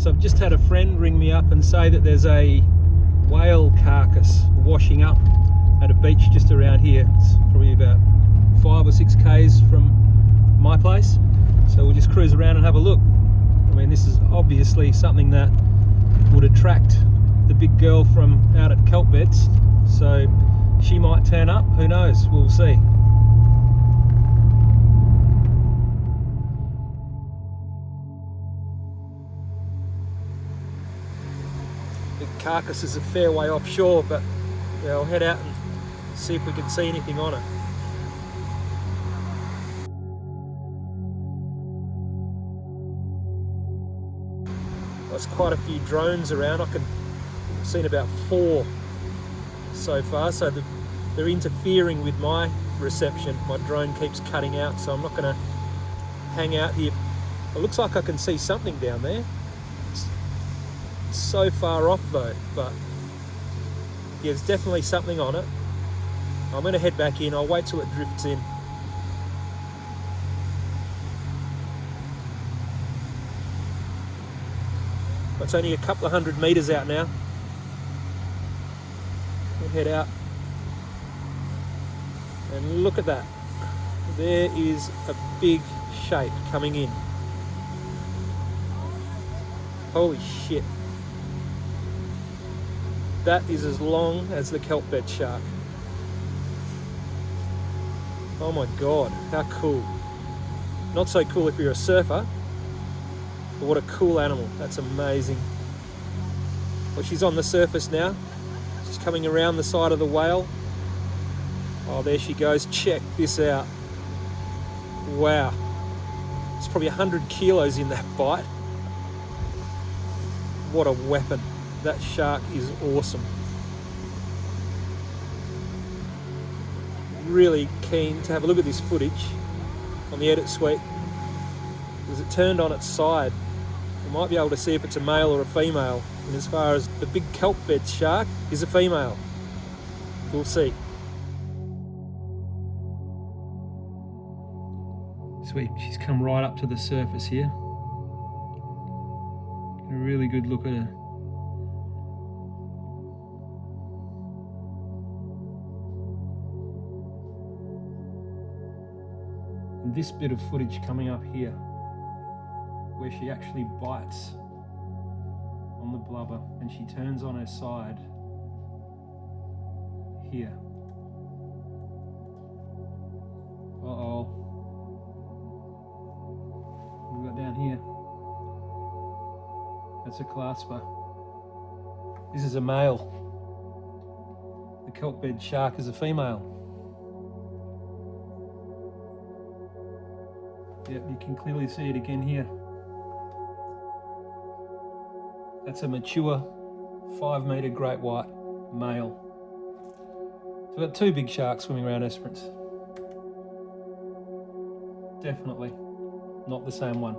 So I've just had a friend ring me up and say that there's a whale carcass washing up at a beach just around here. It's probably about 5 or 6 k's from my place. So we'll just cruise around and have a look. I mean, this is obviously something that would attract the big girl from out at kelp beds. So she might turn up, who knows, we'll see. The Carcass is a fair way offshore, but yeah, I'll head out and see if we can see anything on it. There's quite a few drones around. I've seen about 4 so far, so they're interfering with my reception. My drone keeps cutting out, so I'm not going to hang out here. It looks like I can see something down there. It's so far off though, but yeah, there's definitely something on it. I'm going to head back in. I'll wait till it drifts in. It's only a couple of 100 metres out now. We'll head out and look at that. There is a big shape coming in. Holy shit. That is as long as the kelp bed shark. Oh my god, how cool. Not so cool if you're a surfer, but what a cool animal. That's amazing. Well, she's on the surface now. She's coming around the side of the whale. Oh, there she goes. Check this out. Wow. It's probably 100 kilos in that bite. What a weapon. That shark is awesome. Really keen to have a look at this footage on the edit suite, because it turned on its side. We might be able to see if it's a male or a female. And as far as the big kelp bed shark is a female. We'll see. Sweet, she's come right up to the surface here. Get a really good look at her. And this bit of footage coming up here, where she actually bites on the blubber and she turns on her side here. Uh-oh. What have we got down here? That's a clasper. This is a male. The kelp bed shark is a female. Yep, you can clearly see it again here. That's a mature 5 metre great white male. So we've got 2 big sharks swimming around Esperance. Definitely not the same one.